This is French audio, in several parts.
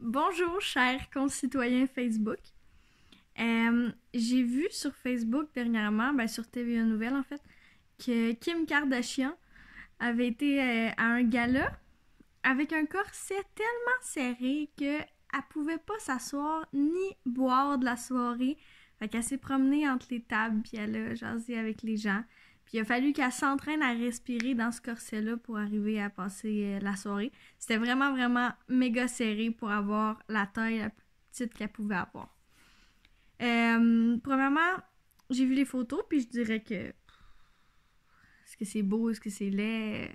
Bonjour, chers concitoyens Facebook. J'ai vu sur Facebook dernièrement, sur TVA Nouvelles en fait, que Kim Kardashian avait été à un gala avec un corset tellement serré que elle pouvait pas s'asseoir ni boire de la soirée. Fait qu'elle s'est promenée entre les tables puis elle a jasé avec les gens. Puis il a fallu qu'elle s'entraîne à respirer dans ce corset-là pour arriver à passer la soirée. C'était vraiment, vraiment méga serré pour avoir la taille la plus petite qu'elle pouvait avoir. Premièrement, j'ai vu les photos, puis je dirais que... Est-ce que c'est beau, est-ce que c'est laid?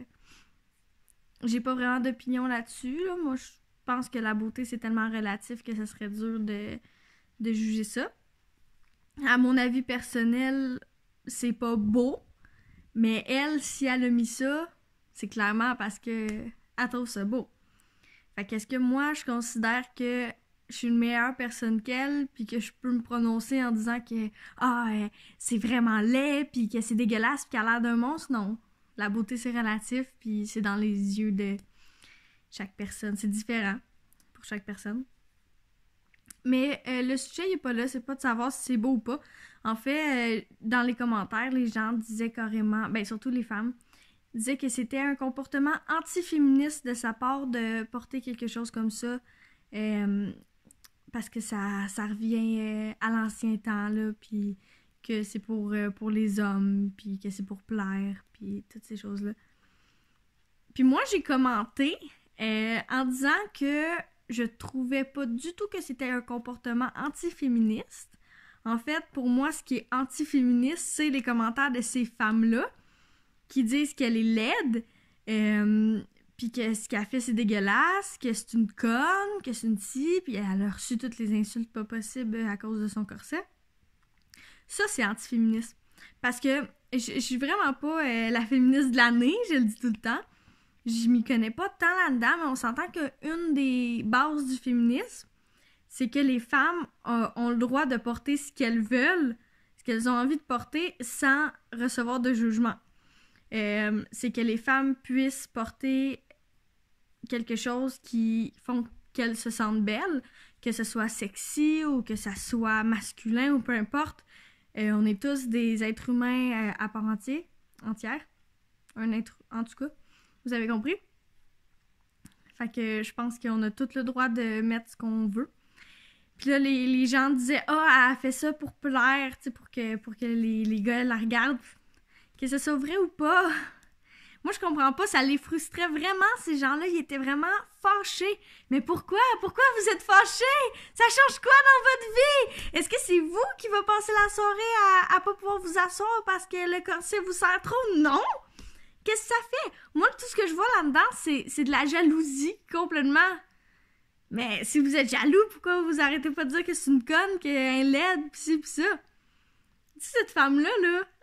J'ai pas vraiment d'opinion là-dessus. Là. Moi, je pense que la beauté, c'est tellement relatif que ça serait dur de juger ça. À mon avis personnel, c'est pas beau. Mais elle, si elle a mis ça, c'est clairement parce que elle trouve ça beau. Fait qu'est-ce que moi, je considère que je suis une meilleure personne qu'elle, puis que je peux me prononcer en disant que c'est vraiment laid, puis que c'est dégueulasse, puis qu'elle a l'air d'un monstre? Non. La beauté, c'est relatif, puis c'est dans les yeux de chaque personne. C'est différent pour chaque personne. Mais le sujet, il est pas là. C'est pas de savoir si c'est beau ou pas. En fait, dans les commentaires, les gens disaient carrément, surtout les femmes, disaient que c'était un comportement anti-féministe de sa part de porter quelque chose comme ça. Parce que ça revient à l'ancien temps, là, puis que c'est pour les hommes, puis que c'est pour plaire, puis toutes ces choses-là. Puis moi, j'ai commenté en disant que je trouvais pas du tout que c'était un comportement anti-féministe. En fait, pour moi, ce qui est anti-féministe, c'est les commentaires de ces femmes-là qui disent qu'elle est laide, puis que ce qu'elle fait, c'est dégueulasse, que c'est une conne, que c'est une scie, puis elle a reçu toutes les insultes pas possibles à cause de son corset. Ça, c'est anti-féministe. Parce que je suis vraiment pas la féministe de l'année, je le dis tout le temps. Je m'y connais pas tant là-dedans, mais on s'entend qu'une des bases du féminisme, c'est que les femmes ont le droit de porter ce qu'elles veulent, ce qu'elles ont envie de porter, sans recevoir de jugement. C'est que les femmes puissent porter quelque chose qui font qu'elles se sentent belles, que ce soit sexy ou que ça soit masculin ou peu importe. On est tous des êtres humains à part entière. En tout cas. Vous avez compris? Fait que je pense qu'on a tout le droit de mettre ce qu'on veut. Puis là, les gens disaient « elle fait ça pour plaire, pour que les gars la regardent. » Que ce soit vrai ou pas, moi, je comprends pas. Ça les frustrait vraiment, ces gens-là. Ils étaient vraiment fâchés. Mais pourquoi? Pourquoi vous êtes fâchés? Ça change quoi dans votre vie? Est-ce que c'est vous qui va passer la soirée à pas pouvoir vous asseoir parce que le corset vous sert trop? Non! Qu'est-ce que ça fait? Moi, tout ce que je vois là-dedans, c'est de la jalousie, complètement. Mais si vous êtes jaloux, pourquoi vous arrêtez pas de dire que c'est une conne, qu'elle est laide, pis ci, pis ça? Cette femme-là,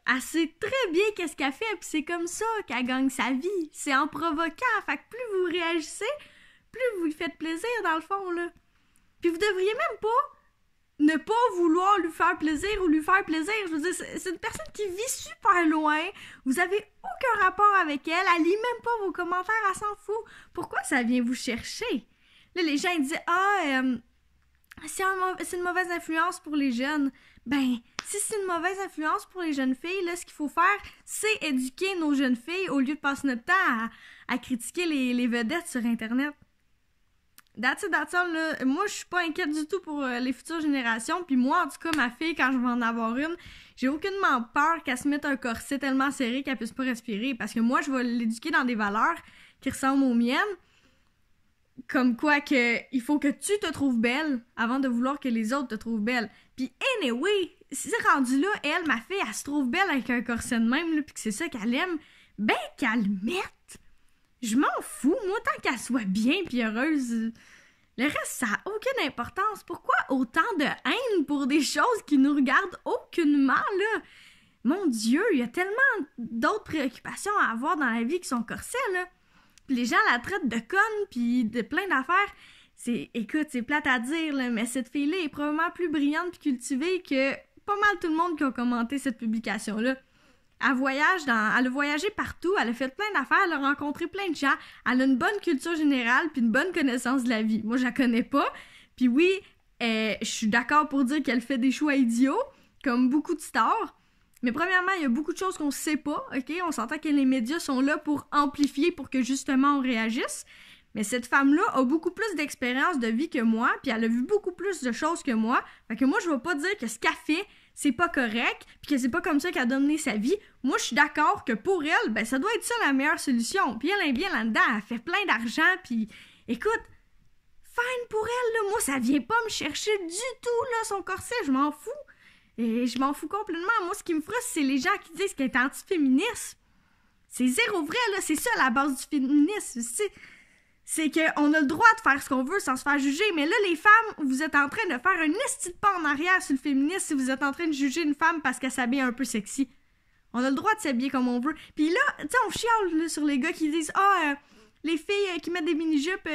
elle sait très bien qu'est-ce qu'elle fait, pis c'est comme ça qu'elle gagne sa vie. C'est en provoquant. Fait que plus vous réagissez, plus vous lui faites plaisir, dans le fond, là. Puis vous devriez même pas ne pas vouloir lui faire plaisir ou lui faire plaisir. Je veux dire, c'est une personne qui vit super loin. Vous avez aucun rapport avec elle. Elle lit même pas vos commentaires. Elle s'en fout. Pourquoi ça vient vous chercher? Là, les gens, ils disaient c'est une mauvaise influence pour les jeunes. Si c'est une mauvaise influence pour les jeunes filles, là, ce qu'il faut faire, c'est éduquer nos jeunes filles au lieu de passer notre temps à critiquer les vedettes sur Internet. That's all, là. Moi, je suis pas inquiète du tout pour les futures générations. Puis moi, en tout cas, ma fille, quand je vais en avoir une, j'ai aucunement peur qu'elle se mette un corset tellement serré qu'elle puisse pas respirer. Parce que moi, je vais l'éduquer dans des valeurs qui ressemblent aux miennes. Comme quoi que il faut que tu te trouves belle avant de vouloir que les autres te trouvent belle. Puis anyway, si c'est rendu là, ma fille, elle se trouve belle avec un corset de même, là, puis que c'est ça qu'elle aime, qu'elle le mette. Je m'en fous, moi, tant qu'elle soit bien pis heureuse. Le reste, ça n'a aucune importance. Pourquoi autant de haine pour des choses qui nous regardent aucunement, là? Mon Dieu, il y a tellement d'autres préoccupations à avoir dans la vie que son corset, là. Pis les gens la traitent de conne pis de plein d'affaires. Écoute, c'est plate à dire, là, mais cette fille-là est probablement plus brillante pis cultivée que pas mal tout le monde qui a commenté cette publication-là. Elle a voyagé partout, elle a fait plein d'affaires, elle a rencontré plein de gens, elle a une bonne culture générale puis une bonne connaissance de la vie. Moi, je la connais pas. Puis oui, je suis d'accord pour dire qu'elle fait des choix idiots, comme beaucoup de stars. Mais premièrement, il y a beaucoup de choses qu'on sait pas, ok? On s'entend que les médias sont là pour amplifier, pour que justement on réagisse. Mais cette femme-là a beaucoup plus d'expérience de vie que moi, puis elle a vu beaucoup plus de choses que moi. Fait que moi, je vais pas dire que ce qu'elle fait, c'est pas correct, puis que c'est pas comme ça qu'elle a dominé sa vie. Moi, je suis d'accord que pour elle, ben ça doit être ça la meilleure solution. Puis elle est bien là-dedans, elle fait plein d'argent, puis écoute, fine pour elle, là. Moi, ça vient pas me chercher du tout, là, son corset, je m'en fous. Et je m'en fous complètement. Moi, ce qui me frustre, c'est les gens qui disent qu'elle est anti-féministe. C'est zéro vrai, là. C'est ça, la base du féminisme. C'est qu'on a le droit de faire ce qu'on veut sans se faire juger. Mais là, les femmes, vous êtes en train de faire un esti de pas en arrière sur le féminisme si vous êtes en train de juger une femme parce qu'elle s'habille un peu sexy. On a le droit de s'habiller comme on veut. Puis là, tu sais, on chiale là, sur les gars qui disent « les filles qui mettent des mini-jupes,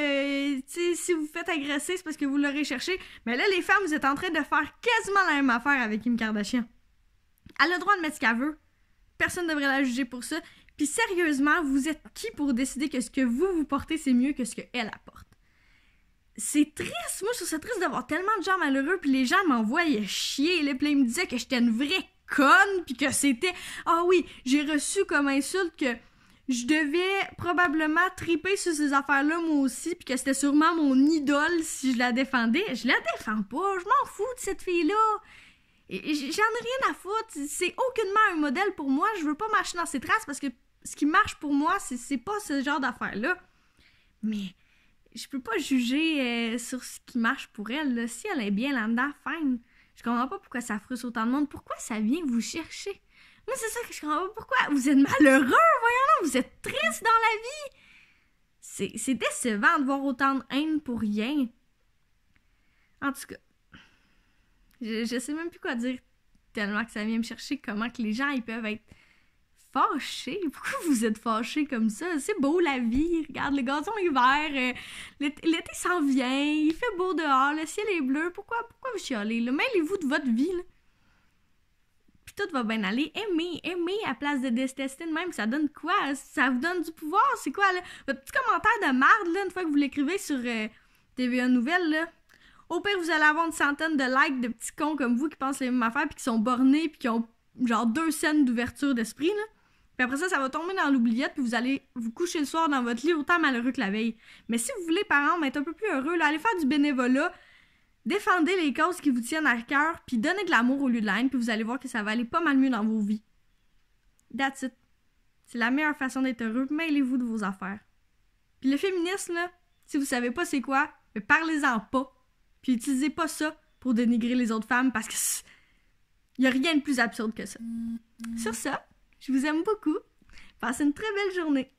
si vous vous faites agresser, c'est parce que vous l'aurez cherché. » Mais là, les femmes, vous êtes en train de faire quasiment la même affaire avec Kim Kardashian. Elle a le droit de mettre ce qu'elle veut. Personne ne devrait la juger pour ça. Puis sérieusement, vous êtes qui pour décider que ce que vous portez, c'est mieux que ce qu'elle apporte? C'est triste. Moi, je trouve ça triste d'avoir tellement de gens malheureux, puis les gens m'envoyaient chier, là, puis ils me disaient que j'étais une vraie conne, puis que c'était... Ah oui, j'ai reçu comme insulte que je devais probablement triper sur ces affaires-là, moi aussi, puis que c'était sûrement mon idole si je la défendais. Je la défends pas, je m'en fous de cette fille-là. Et j'en ai rien à foutre, c'est aucunement un modèle pour moi, je veux pas marcher dans ses traces parce que ce qui marche pour moi, c'est pas ce genre d'affaires-là. Mais je peux pas juger sur ce qui marche pour elle, là. Si elle est bien là-dedans, fine. Je comprends pas pourquoi ça frustre autant de monde, pourquoi ça vient vous chercher? Moi, c'est ça que je comprends pas. Pourquoi? Vous êtes malheureux, voyons là, vous êtes triste dans la vie. C'est décevant de voir autant de haine pour rien. En tout cas, je sais même plus quoi dire tellement que ça vient me chercher comment que les gens, ils peuvent être fâchés. Pourquoi vous êtes fâchés comme ça? C'est beau la vie, regarde, le gazon est vert, l'été s'en vient, il fait beau dehors, le ciel est bleu. Pourquoi vous chialez, là? Mêlez-vous de votre vie, là. Puis tout va bien aller. Aimez à place de détester de même. Ça donne quoi? Ça vous donne du pouvoir? C'est quoi, là? Votre petit commentaire de marde, là, une fois que vous l'écrivez sur TVA Nouvelles, là. Au pire, vous allez avoir une centaine de likes de petits cons comme vous qui pensent les mêmes affaires puis qui sont bornés puis qui ont genre 2 scènes d'ouverture d'esprit, là. Puis après ça va tomber dans l'oubliette puis vous allez vous coucher le soir dans votre lit autant malheureux que la veille. Mais si vous voulez, par exemple, être un peu plus heureux, là, allez faire du bénévolat, défendez les causes qui vous tiennent à cœur puis donnez de l'amour au lieu de la haine puis vous allez voir que ça va aller pas mal mieux dans vos vies. That's it. C'est la meilleure façon d'être heureux. Mêlez-vous de vos affaires. Puis le féminisme, là, si vous savez pas c'est quoi, mais parlez-en pas. Puis utilisez pas ça pour dénigrer les autres femmes parce que y a rien de plus absurde que ça. Sur ça, je vous aime beaucoup. Passez une très belle journée.